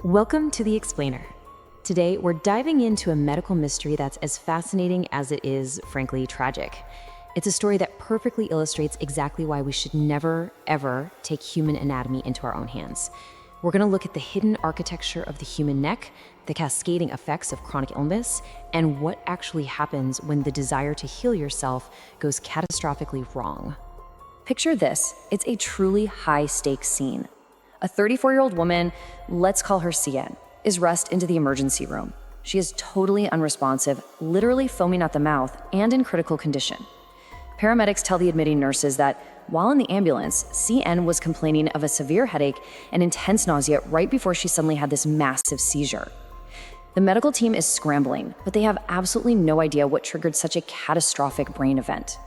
Welcome to The Explainer. Today, we're diving into a medical mystery that's as fascinating as it is, frankly, tragic. It's a story that perfectly illustrates exactly why we should never, ever take human anatomy into our own hands. We're going to look at the hidden architecture of the human neck, the cascading effects of chronic illness, and what actually happens when the desire to heal yourself goes catastrophically wrong. Picture this. It's a truly high-stakes scene. A 34-year-old woman, let's call her CN, is rushed into the emergency room. She is totally unresponsive, literally foaming at the mouth, and in critical condition. Paramedics tell the admitting nurses that while in the ambulance, CN was complaining of a severe headache and intense nausea right before she suddenly had this massive seizure. The medical team is scrambling, but they have absolutely no idea what triggered such a catastrophic brain event.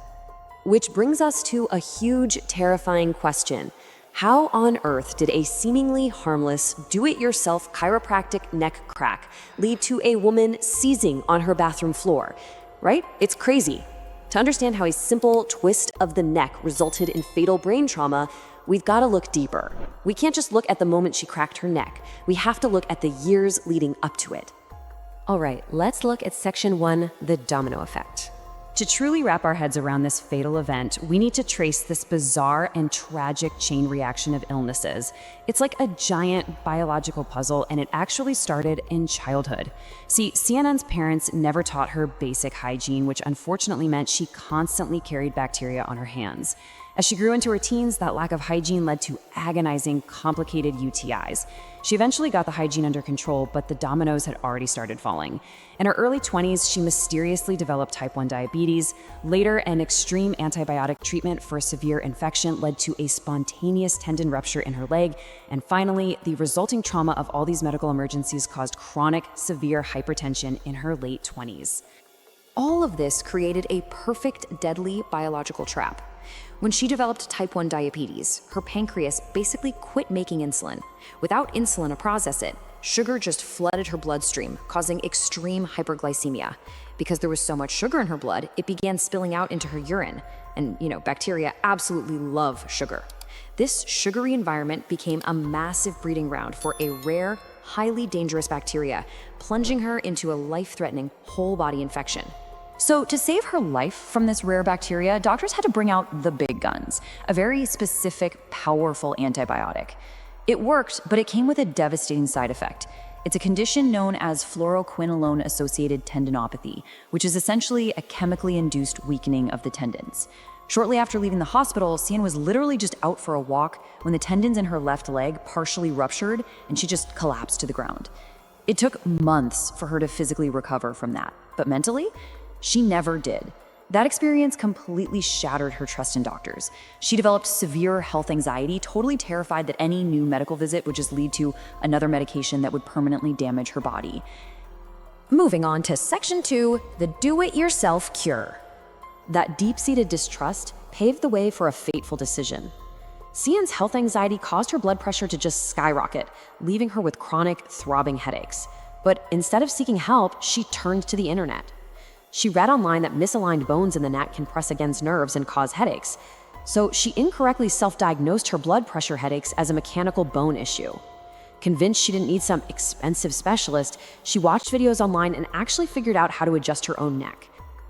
Which brings us to a huge, terrifying question. How on earth did a seemingly harmless, do-it-yourself chiropractic neck crack lead to a woman seizing on her bathroom floor? Right? It's crazy. To understand how a simple twist of the neck resulted in fatal brain trauma, we've got to look deeper. We can't just look at the moment she cracked her neck. We have to look at the years leading up to it. All right, let's look at Section 1, the domino effect. To truly wrap our heads around this fatal event, we need to trace this bizarre and tragic chain reaction of illnesses. It's like a giant biological puzzle, and it actually started in childhood. See, CNN's parents never taught her basic hygiene, which unfortunately meant she constantly carried bacteria on her hands. As she grew into her teens, that lack of hygiene led to agonizing, complicated UTIs. She eventually got the hygiene under control, but the dominoes had already started falling. In her early 20s, she mysteriously developed type 1 diabetes. Later, an extreme antibiotic treatment for a severe infection led to a spontaneous tendon rupture in her leg. And finally, the resulting trauma of all these medical emergencies caused chronic, severe hypertension in her late 20s. All of this created a perfect, deadly biological trap. When she developed type 1 diabetes, her pancreas basically quit making insulin. Without insulin to process it, sugar just flooded her bloodstream, causing extreme hyperglycemia. Because there was so much sugar in her blood, it began spilling out into her urine. And, bacteria absolutely love sugar. This sugary environment became a massive breeding ground for a rare, highly dangerous bacteria, plunging her into a life-threatening whole-body infection. So to save her life from this rare bacteria, doctors had to bring out the big guns, a very specific, powerful antibiotic. It worked, but it came with a devastating side effect. It's a condition known as fluoroquinolone-associated tendinopathy, which is essentially a chemically induced weakening of the tendons. Shortly after leaving the hospital, Cian was literally just out for a walk when the tendons in her left leg partially ruptured and she just collapsed to the ground. It took months for her to physically recover from that, but mentally, she never did. That experience completely shattered her trust in doctors. She developed severe health anxiety, totally terrified that any new medical visit would just lead to another medication that would permanently damage her body. Moving on to Section 2, the do-it-yourself cure. That deep-seated distrust paved the way for a fateful decision. Cian's health anxiety caused her blood pressure to just skyrocket, leaving her with chronic, throbbing headaches. But instead of seeking help, she turned to the internet. She read online that misaligned bones in the neck can press against nerves and cause headaches. So she incorrectly self-diagnosed her blood pressure headaches as a mechanical bone issue. Convinced she didn't need some expensive specialist, she watched videos online and actually figured out how to adjust her own neck.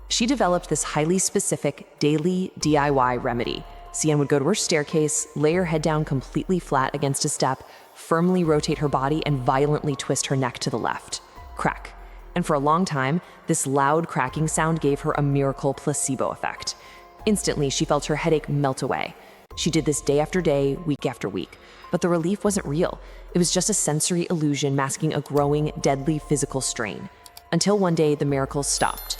She developed this highly specific daily DIY remedy. Cian would go to her staircase, lay her head down completely flat against a step, firmly rotate her body, and violently twist her neck to the left. Crack. And for a long time, this loud cracking sound gave her a miracle placebo effect. Instantly, she felt her headache melt away. She did this day after day, week after week. But the relief wasn't real. It was just a sensory illusion masking a growing, deadly physical strain. Until one day, the miracle stopped.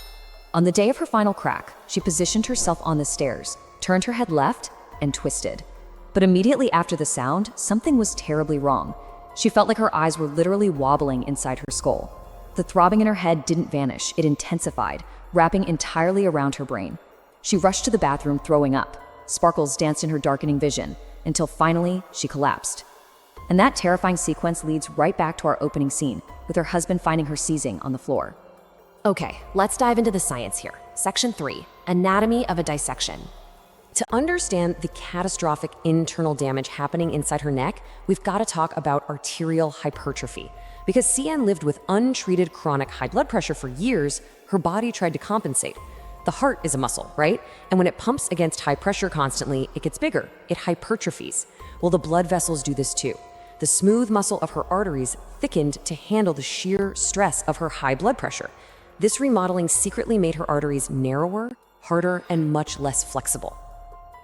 On the day of her final crack, she positioned herself on the stairs, turned her head left, and twisted. But immediately after the sound, something was terribly wrong. She felt like her eyes were literally wobbling inside her skull. The throbbing in her head didn't vanish, it intensified, wrapping entirely around her brain. She rushed to the bathroom, throwing up. Sparkles danced in her darkening vision, until finally she collapsed. And that terrifying sequence leads right back to our opening scene, with her husband finding her seizing on the floor. Okay, let's dive into the science here. Section 3, anatomy of a dissection. To understand the catastrophic internal damage happening inside her neck, we've got to talk about arterial hypertrophy. Because CN lived with untreated chronic high blood pressure for years, her body tried to compensate. The heart is a muscle, right? And when it pumps against high pressure constantly, it gets bigger. It hypertrophies. Well, the blood vessels do this too. The smooth muscle of her arteries thickened to handle the sheer stress of her high blood pressure. This remodeling secretly made her arteries narrower, harder, and much less flexible.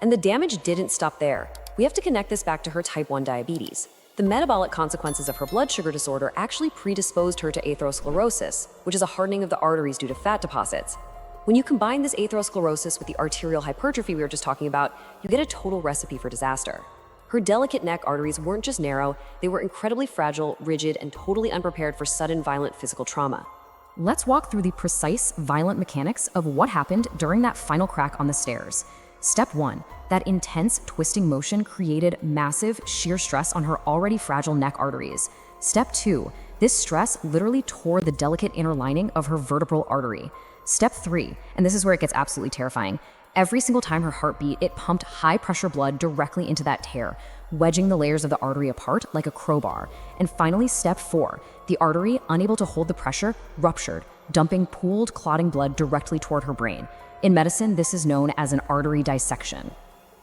And the damage didn't stop there. We have to connect this back to her type 1 diabetes. The metabolic consequences of her blood sugar disorder actually predisposed her to atherosclerosis, which is a hardening of the arteries due to fat deposits. When you combine this atherosclerosis with the arterial hypertrophy we were just talking about, you get a total recipe for disaster. Her delicate neck arteries weren't just narrow, they were incredibly fragile, rigid, and totally unprepared for sudden violent physical trauma. Let's walk through the precise, violent mechanics of what happened during that final crack on the stairs. Step 1. That intense twisting motion created massive shear stress on her already fragile neck arteries. Step 2. This stress literally tore the delicate inner lining of her vertebral artery. Step 3, and this is where it gets absolutely terrifying. Every single time her heart beat, it pumped high-pressure blood directly into that tear, wedging the layers of the artery apart like a crowbar. And finally, step 4, the artery, unable to hold the pressure, ruptured, dumping pooled, clotting blood directly toward her brain. In medicine, this is known as an artery dissection.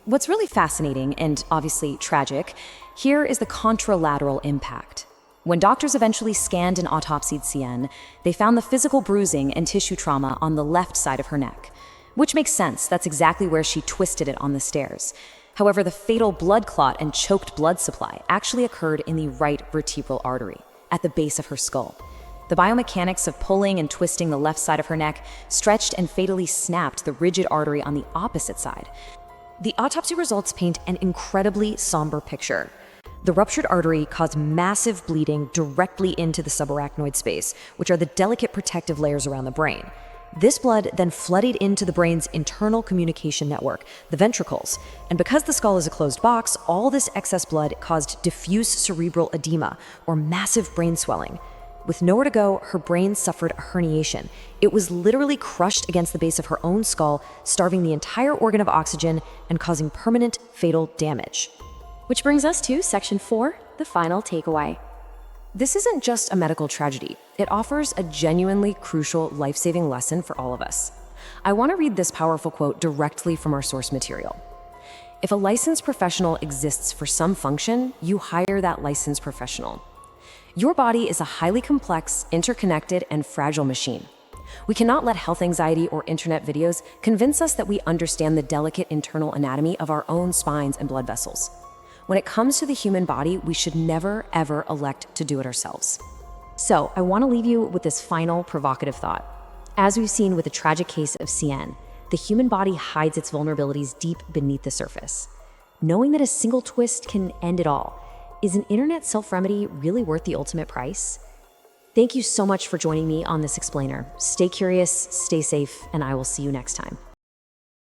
What's really fascinating, and obviously tragic, here is the contralateral impact. When doctors eventually scanned and autopsied CN, they found the physical bruising and tissue trauma on the left side of her neck. Which makes sense, that's exactly where she twisted it on the stairs. However, the fatal blood clot and choked blood supply actually occurred in the right vertebral artery, at the base of her skull. The biomechanics of pulling and twisting the left side of her neck stretched and fatally snapped the rigid artery on the opposite side. The autopsy results paint an incredibly somber picture. The ruptured artery caused massive bleeding directly into the subarachnoid space, which are the delicate protective layers around the brain. This blood then flooded into the brain's internal communication network, the ventricles. And because the skull is a closed box, all this excess blood caused diffuse cerebral edema, or massive brain swelling. With nowhere to go, her brain suffered a herniation. It was literally crushed against the base of her own skull, starving the entire organ of oxygen and causing permanent fatal damage. Which brings us to section 4, the final takeaway. This isn't just a medical tragedy. It offers a genuinely crucial life-saving lesson for all of us. I want to read this powerful quote directly from our source material. If a licensed professional exists for some function, you hire that licensed professional. Your body is a highly complex, interconnected, and fragile machine. We cannot let health anxiety or internet videos convince us that we understand the delicate internal anatomy of our own spines and blood vessels. When it comes to the human body, we should never, ever elect to do it ourselves. So, I want to leave you with this final provocative thought. As we've seen with the tragic case of CN, the human body hides its vulnerabilities deep beneath the surface. Knowing that a single twist can end it all, is an internet self-remedy really worth the ultimate price? Thank you so much for joining me on this explainer. Stay curious, stay safe, and I will see you next time.